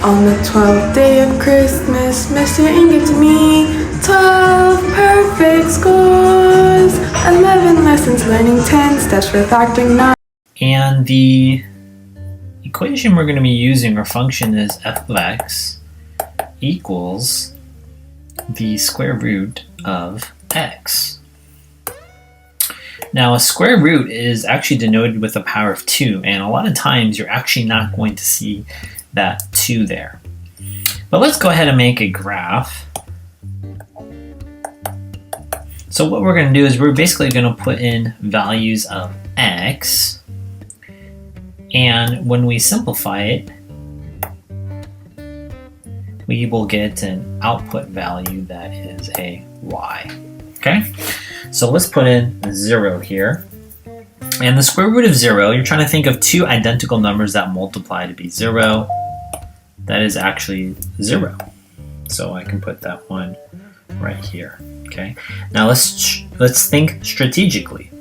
On the 12th day of Christmas, Mr. Ing gave to me 12 perfect scores, 11 lessons learning, 10 steps for factoring 9. And the equation we're going to be using, our function, is f of x equals the square root of x. Now, a square root is actually denoted with a power of 2, and a lot of times you're actually not going to see that 2 there. But let's go ahead and make a graph. So what we're going to do is we're basically going to put in values of x, and when we simplify it, we will get an output value that is a y. Okay, so let's put in 0 here. And the square root of 0, you're trying to think of two identical numbers that multiply to be 0. That is actually 0. So I can put that one right here. Okay, now let's think strategically.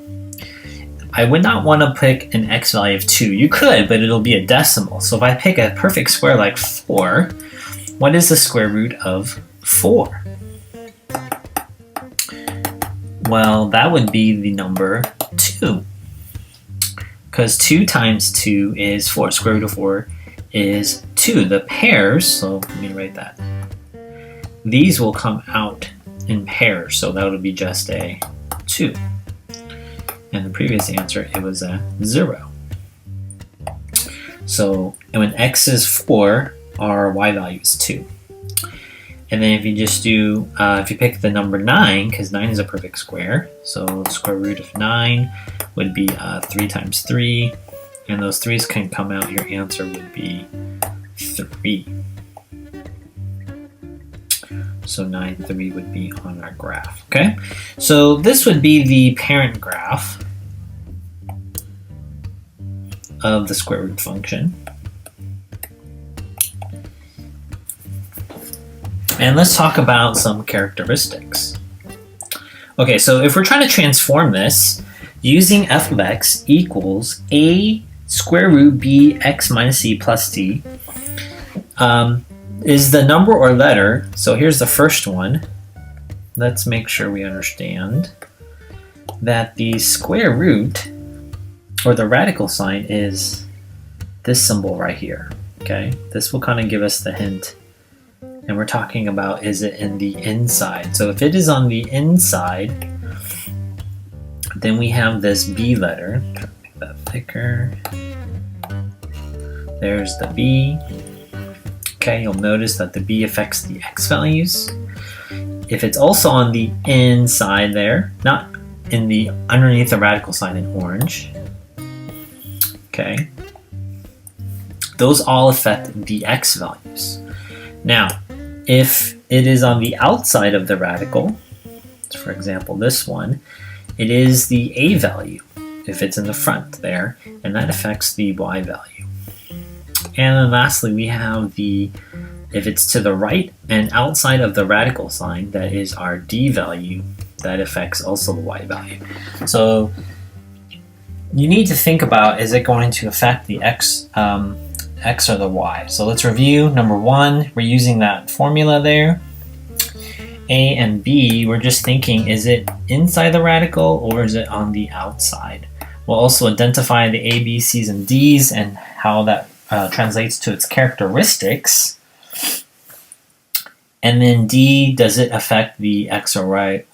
I would not want to pick an x value of 2. You could, but it'll be a decimal. So if I pick a perfect square like 4, what is the square root of 4? Well, that would be the number 2. Because 2 times 2 is 4. Square root of 4 is 2. The pairs, so let me write that. These will come out in pairs, so that would be just a 2. And the previous answer, it was a 0. So when x is 4, our y value is 2. And then if you just do, if you pick the number 9, because 9 is a perfect square, so the square root of 9 would be 3 times 3, and those 3's can come out, your answer would be 3. So 9, 3 would be on our graph, okay? So this would be the parent graph of the square root function. And let's talk about some characteristics. Okay, so if we're trying to transform this, using f of x equals a square root b x minus c plus d, is the number or letter. So here's the first one. Let's make sure we understand that the square root, or the radical sign, is this symbol right here. Okay, this will kind of give us the hint. And we're talking about, is it in the inside? So if it is on the inside, then we have this B letter. Make that thicker. There's the B. Okay, you'll notice that the B affects the X values. If it's also on the inside there, not in the underneath the radical sign in orange, okay, those all affect the X values. Now, if it is on the outside of the radical, for example this one, it is the A value if it's in the front there, and that affects the Y value. And then lastly, we have the, if it's to the right and outside of the radical sign, that is our D value, that affects also the Y value. So you need to think about, is it going to affect the X or the Y? So let's review. Number 1, we're using that formula there. A and B, we're just thinking, is it inside the radical or is it on the outside? We'll also identify the A, B, C's, and D's and how that translates to its characteristics. And then D, does it affect the X or Y?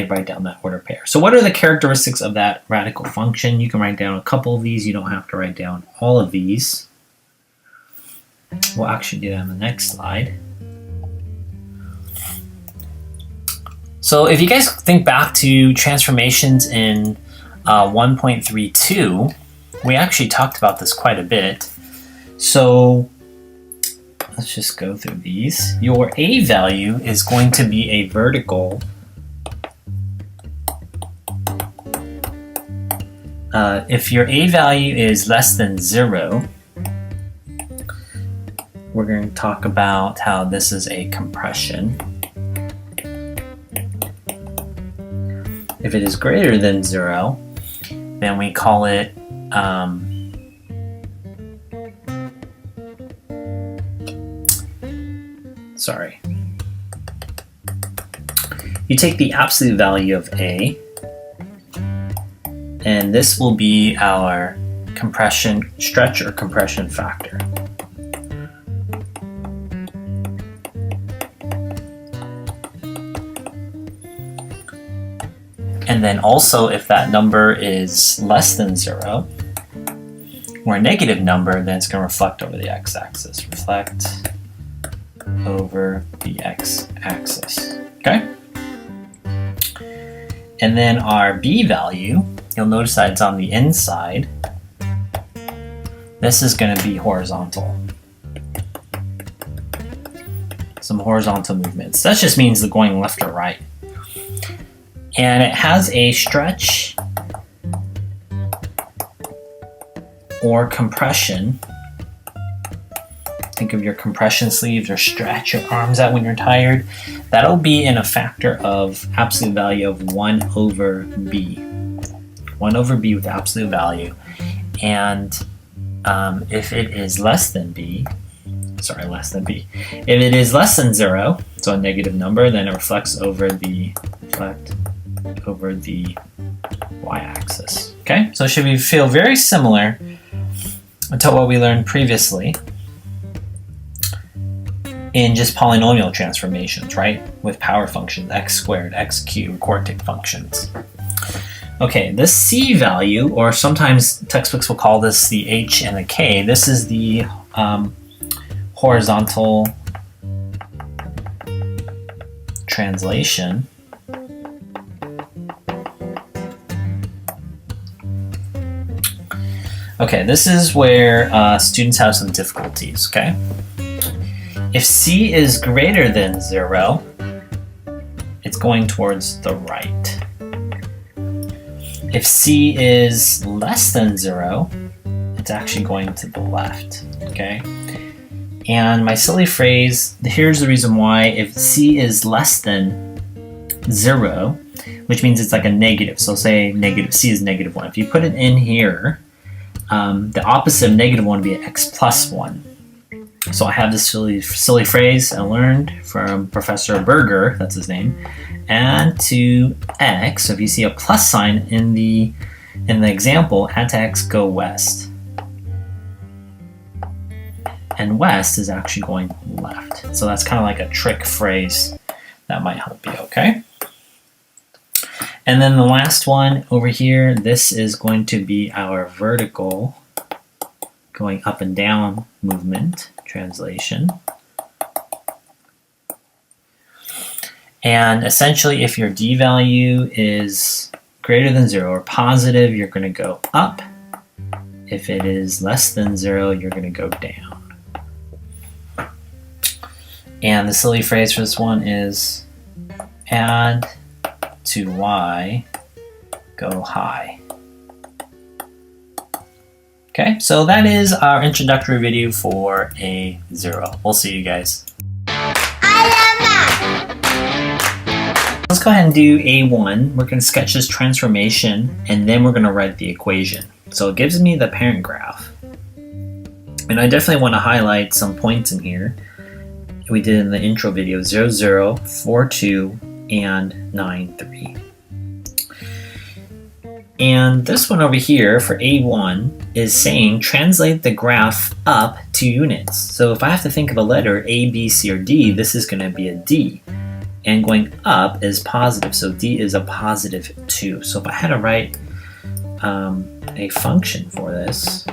Write down that order pair. So what are the characteristics of that radical function? You can write down a couple of these. You don't have to write down all of these. We'll actually do that on the next slide. So if you guys think back to transformations in 1.32, we actually talked about this quite a bit. So let's just go through these. Your A value is going to be a vertical if your A value is less than 0, we're going to talk about how this is a compression. If it is greater than 0, then we call it sorry. You take the absolute value of A, and this will be our compression stretch or compression factor. And then also if that number is less than 0 or a negative number, then it's going to reflect over the x-axis. Reflect over the x-axis. Okay? And then our B value, you'll notice that it's on the inside. This is going to be horizontal. Some horizontal movements. That just means the going left or right. And it has a stretch or compression. Think of your compression sleeves or stretch your arms out when you're tired. That'll be in a factor of absolute value of 1 over b. 1 over b with absolute value. And if it is less than b, if it is less than 0, so a negative number, then it reflects over the y-axis. Okay, so it should feel very similar to what we learned previously in just polynomial transformations, right? With power functions, x squared, x cubed, quartic functions. Okay, this C value, or sometimes textbooks will call this the H and the K, this is the horizontal translation. Okay, this is where students have some difficulties, okay? If C is greater than 0, it's going towards the right. If C is less than 0, it's actually going to the left, okay? And my silly phrase, here's the reason why. If C is less than 0, which means it's like a negative, so say negative, C is negative 1. If you put it in here, the opposite of negative 1 would be x plus 1. So I have this silly phrase I learned from Professor Berger, that's his name, add to x, so if you see a plus sign in the example, add to x, go west. And west is actually going left. So that's kind of like a trick phrase that might help you, okay? And then the last one over here, this is going to be our vertical going up and down movement translation. And essentially if your D value is greater than 0 or positive, you're going to go up. If it is less than 0, you're going to go down. And the silly phrase for this one is add to y, go high. Okay, so that is our introductory video for A0. We'll see you guys. I love math. Let's go ahead and do A1. We're going to sketch this transformation, and then we're going to write the equation. So it gives me the parent graph. And I definitely want to highlight some points in here we did in the intro video, 0, 0, 4, 2, and 9, 3. And this one over here for A1 is saying translate the graph up 2 units. So if I have to think of a letter A, B, C, or D, this is going to be a D. And going up is positive, so D is a positive 2. So if I had to write a function for this,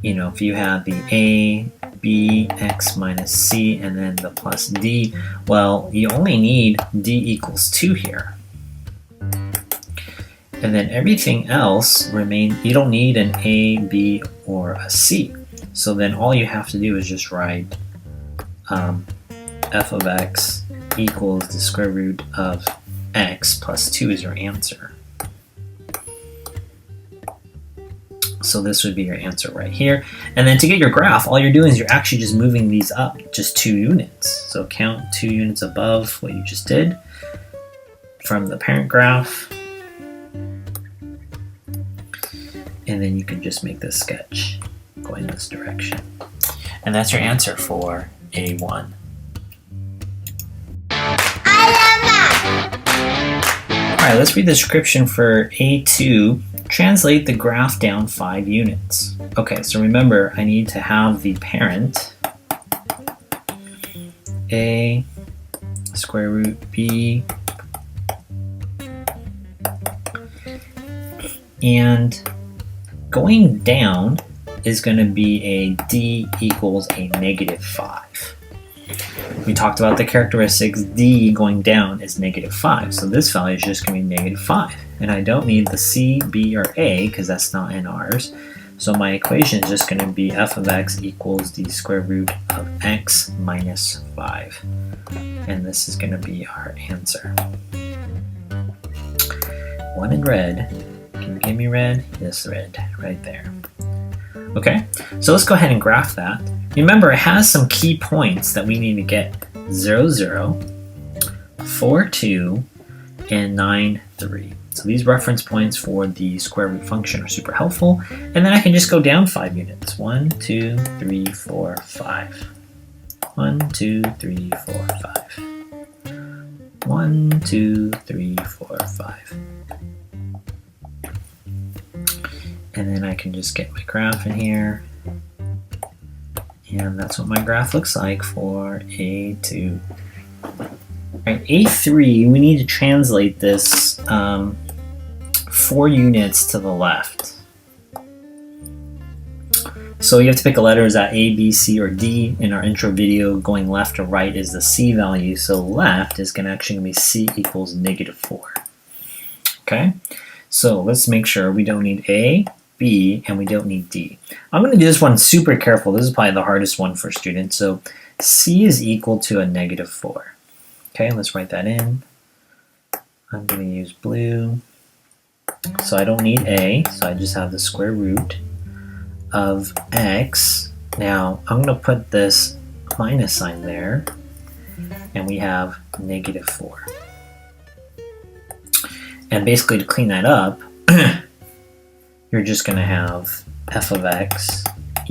you know, if you have the A, B, X minus C, and then the plus D, well, you only need D equals 2 here. And then everything else you don't need an A, B, or a C. So then all you have to do is just write f of x equals the square root of x plus 2 is your answer. So this would be your answer right here. And then to get your graph, all you're doing is you're actually just moving these up just 2 units. So count 2 units above what you just did from the parent graph. And And then you can just make this sketch going this direction. And that's your answer for A1. Alright, let's read the description for A2. Translate the graph down 5 units. Okay, so remember, I need to have the parent A square root B, and going down is going to be a D equals a negative 5. We talked about the characteristics. D going down is negative 5, so this value is just going to be negative 5. And I don't need the C, B, or A because that's not in ours. So my equation is just going to be f of x equals the square root of x minus 5. And this is going to be our answer. One in red. Can you give me red? Yes, red, right there. Okay, so let's go ahead and graph that. Remember, it has some key points that we need to get: 0, 0, 4, 2, and 9, 3. So these reference points for the square root function are super helpful. And then I can just go down 5 units. 1, 2, 3, 4, 5. 1, 2, 3, 4, 5. 1, 2, 3, 4, 5. And then I can just get my graph in here. And that's what my graph looks like for A2. Alright, A3, we need to translate this 4 units to the left. So you have to pick a letter. Is that A, B, C, or D? In our intro video, going left to right is the C value. So left is going to actually be C equals negative 4. Okay, so let's make sure we don't need A, B, and we don't need D. I'm going to do this one super careful. This is probably the hardest one for students. So C is equal to a negative 4. Okay, let's write that in. I'm going to use blue. So I don't need A, so I just have the square root of x. Now I'm going to put this minus sign there, and we have negative 4. And basically, to clean that up, you're just going to have f of x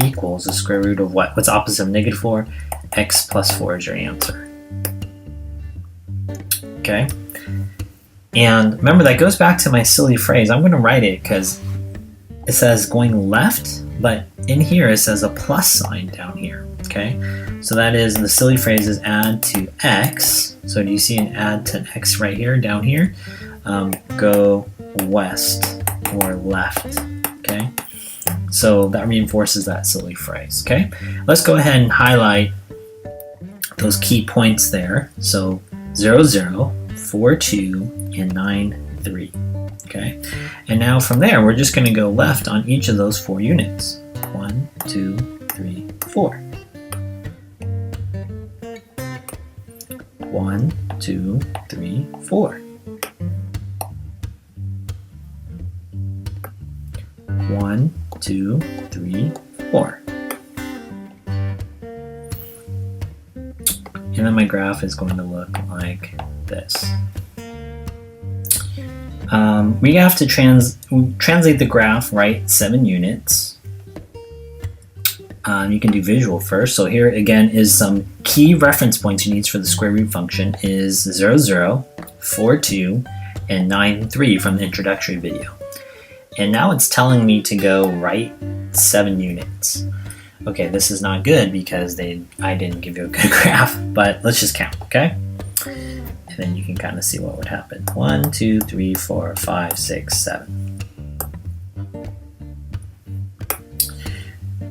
equals the square root of what? What's opposite of negative 4? X plus 4 is your answer. Okay? And remember, that goes back to my silly phrase. I'm going to write it because it says going left, but in here it says a plus sign down here. Okay? So that is, the silly phrase is add to x. So do you see an add to x right here, down here? Go west or left. Okay? So that reinforces that silly phrase. Okay? Let's go ahead and highlight those key points there. So 0, 0, 4, 2, and 9, 3. Okay? And now from there, we're just going to go left on each of those 4 units. 1, 2, 3, 4. 1, 2, 3, 4. 1, 2, 3, 4. And then my graph is going to look like this. We have to translate the graph, right? 7 units. You can do visual first. So here again is some key reference points you need for the square root function is 0, 0, 4, 2, and 9, 3 from the introductory video. And now it's telling me to go right 7 units. Okay, this is not good because I didn't give you a good graph, but let's just count, okay? And then you can kind of see what would happen. 1, 2, 3, 4, 5, 6, 7.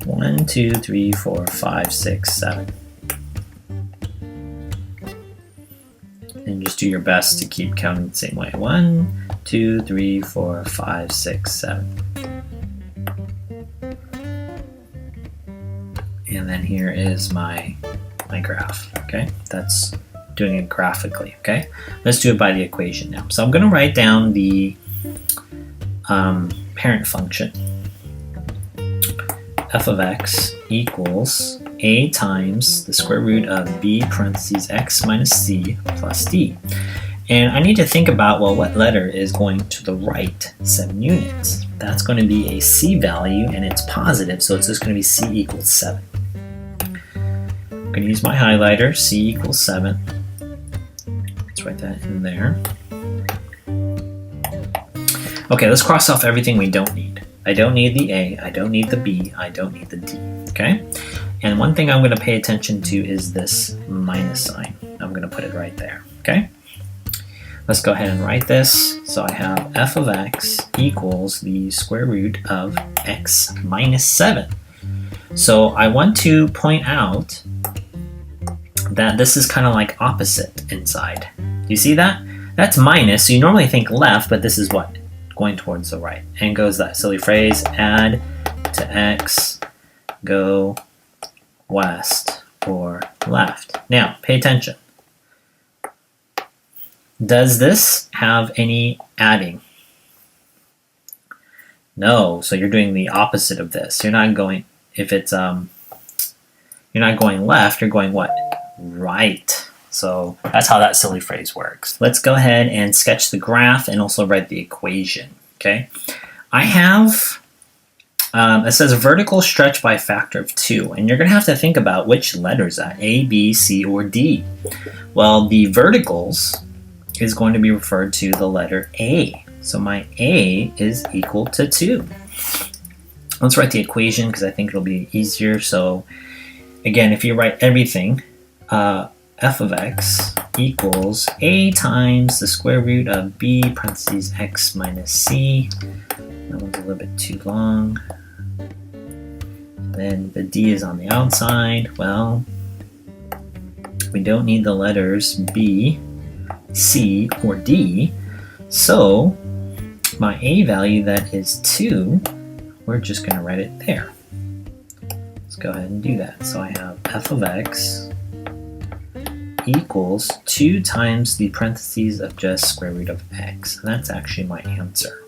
1, 2, 3, 4, 5, 6, 7. And just do your best to keep counting the same way. 1, 2, 3, 4, 5, 6, 7. And then here is my graph, okay? That's doing it graphically, okay? Let's do it by the equation now. So I'm going to write down the parent function. F of x equals a times the square root of b parentheses x minus c plus d. And I need to think about, well, what letter is going to the right 7 units? That's going to be a C value, and it's positive, so it's just going to be C equals 7. I'm going to use my highlighter, C equals 7. Let's write that in there. Okay, let's cross off everything we don't need. I don't need the A, I don't need the B, I don't need the D, okay? And one thing I'm going to pay attention to is this minus sign. I'm going to put it right there, okay? Let's go ahead and write this. So I have f of x equals the square root of x minus 7. So I want to point out that this is kind of like opposite inside. Do you see that? That's minus, so you normally think left, but this is what? Going towards the right. And goes that silly phrase, add to x, go west or left. Now, pay attention. Does this have any adding? No, so you're doing the opposite of this. You're not going, if it's, you're not going left, you're going what? Right. So that's how that silly phrase works. Let's go ahead and sketch the graph and also write the equation, okay? I have, it says vertical stretch by a factor of 2, and you're gonna have to think about which letter is that, A, B, C, or D. Well, the verticals is going to be referred to the letter A. So my A is equal to 2. Let's write the equation because I think it'll be easier. So again, if you write everything, f of x equals a times the square root of b parentheses x minus c. That one's a little bit too long. Then the d is on the outside. Well, we don't need the letters b, c, or d. So my a value that is 2, we're just going to write it there. Let's go ahead and do that. So I have f of x equals 2 times the parentheses of just square root of x. And that's actually my answer.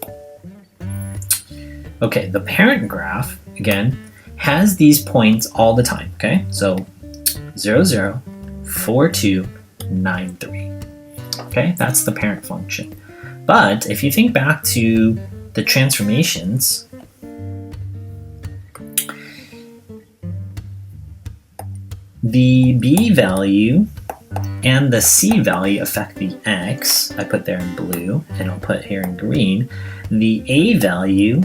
Okay, the parent graph, again, has these points all the time, okay? So 0, 0, 4, 2, 9, 3. Okay, that's the parent function. But if you think back to the transformations, the b value and the c value affect the x. I put there in blue, and I'll put here in green. The a value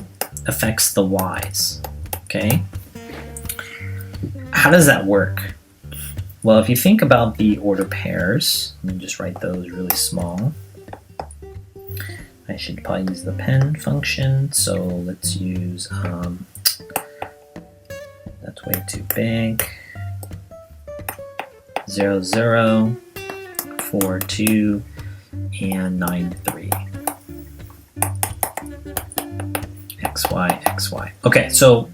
affects the y's, okay? How does that work? Well, if you think about the order pairs, let me just write those really small. I should probably use the pen function, so let's use, that's way too big. 0, 0, 4, 2, and 9, 3. X, Y, X, Y. Okay, so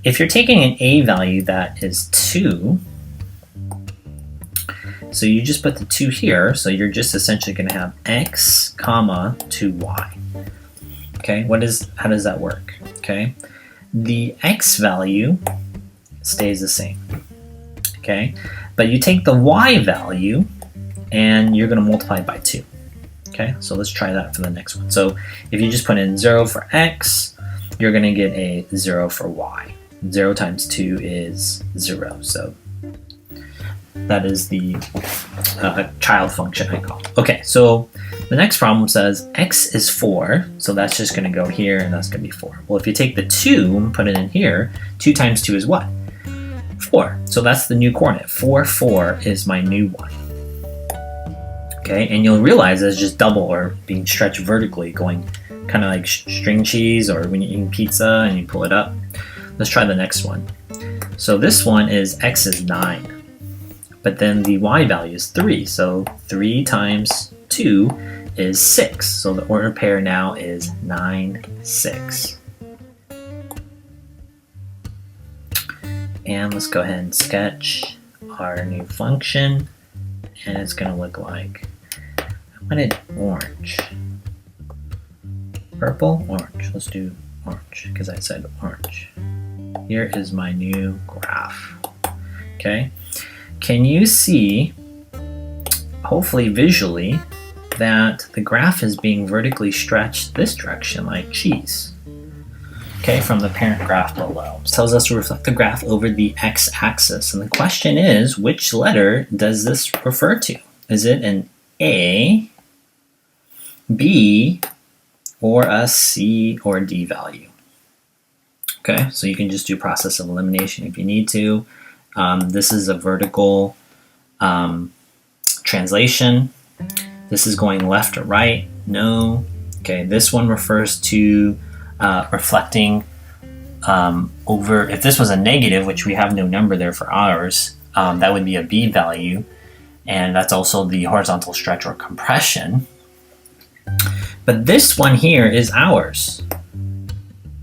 if you're taking an a value that is 2, so you just put the 2 here, so you're just essentially going to have x, comma, 2y. Okay, how does that work? Okay, the x value stays the same. Okay, but you take the y value and you're going to multiply it by 2. Okay, so let's try that for the next one. So if you just put in 0 for x, you're going to get a 0 for y. 0 times 2 is 0, so that is the child function I call. Okay, so the next problem says x is 4, so that's just going to go here, and that's going to be 4. Well, if you take the 2 and put it in here, 2 times 2 is what? 4. So that's the new coordinate. 4, 4 is my new one. Okay, and you'll realize it's just double or being stretched vertically, going kind of like string cheese or when you're eating pizza and you pull it up. Let's try the next one. So this one is x is 9, but then the y value is 3. So 3 times 2 is 6. So the order pair now is 9, 6. And let's go ahead and sketch our new function. And it's going to look like, I wanted orange. Purple, orange. Let's do orange because I said orange. Here is my new graph. Okay. Can you see, hopefully visually, that the graph is being vertically stretched this direction like cheese. Okay, from the parent graph below. It tells us to reflect the graph over the x-axis. And the question is, which letter does this refer to? Is it an A, B, or a C or D value? Okay, so you can just do process of elimination if you need to. This is a vertical translation. This is going left or right. No. Okay, this one refers to reflecting over, if this was a negative, which we have no number there for ours, that would be a B value, and that's also the horizontal stretch or compression. But this one here is ours.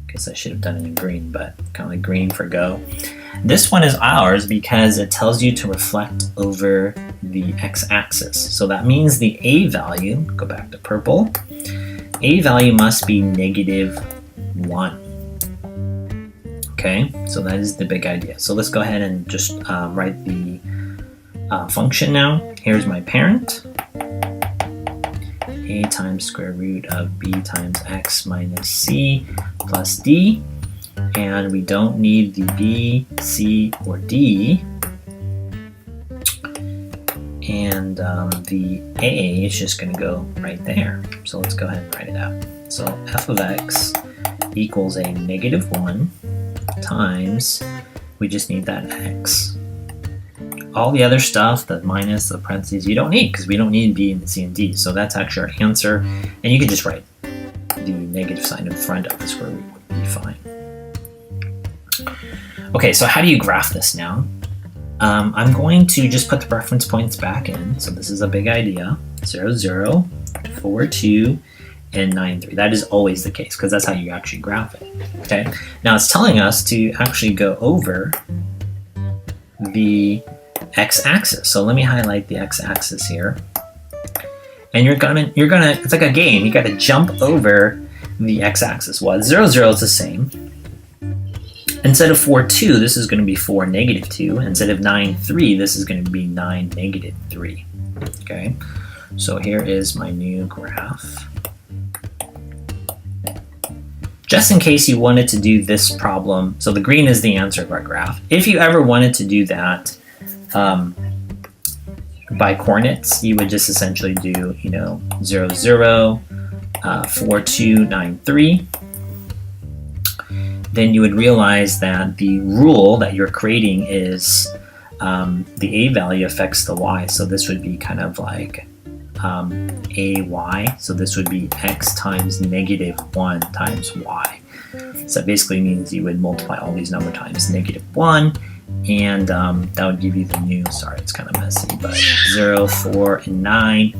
Guess I should have done it in green, but kind of like green for go. This one is ours because it tells you to reflect over the x-axis. So that means the A value, go back to purple, A value must be -1. Okay, so that is the big idea. So let's go ahead and just write the function now. Here's my parent. A times square root of B times X minus C plus D. And we don't need the B, C, or D. And the A is just going to go right there. So let's go ahead and write it out. So f of x equals a -1 times, we just need that x. All the other stuff, the minus, the parentheses, you don't need because we don't need B and C and D. So that's actually our answer. And you can just write the negative sign in front of the square root would be fine. Okay, so how do you graph this now? I'm going to just put the reference points back in. So this is a big idea. 0, 0, 4, 2, and 9, 3. That is always the case because that's how you actually graph it. Okay. Now it's telling us to actually go over the x-axis. So let me highlight the x-axis here. And you're gonna, it's like a game. You got to jump over the x-axis. Well, 0, 0 is the same. Instead of 4, 2, this is going to be 4, -2. Instead of 9, 3, this is going to be 9, -3. Okay, so here is my new graph. Just in case you wanted to do this problem, so the green is the answer of our graph. If you ever wanted to do that by coordinates, you would just essentially do, 0, 0, 4, 2, 9, 3. Then you would realize that the rule that you're creating is the A value affects the Y. So this would be kind of like AY. So this would be X times -1 times Y. So that basically means you would multiply all these number times -1, and that would give you the new, sorry, it's kind of messy, but 0, 4, and 9.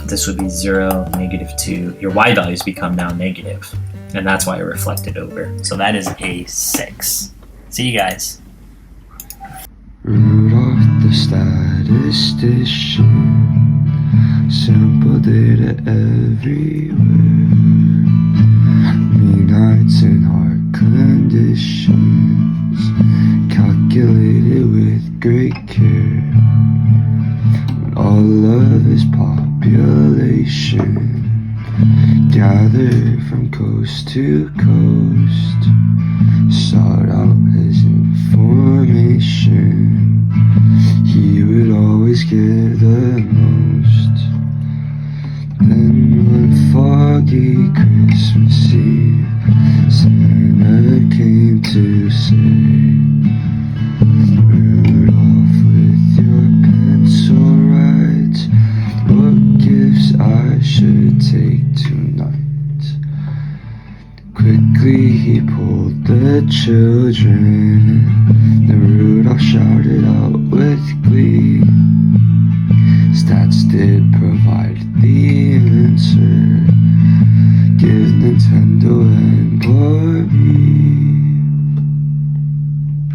This would be 0, -2. Your Y values become now negative. And that's why I reflected over. So that is a 6. See you guys. Rudolph the statistician, simple data everywhere, mean heights and heart conditions, calculated with great care, when all of his population gathered from coast to coast, sought out his information, he would always give the most. Then one foggy Christmas Eve, Santa came to say, Rudolph, with your pencil write what gifts I should take tonight. Quickly he pulled the children, then Rudolph shouted out with glee, stats did provide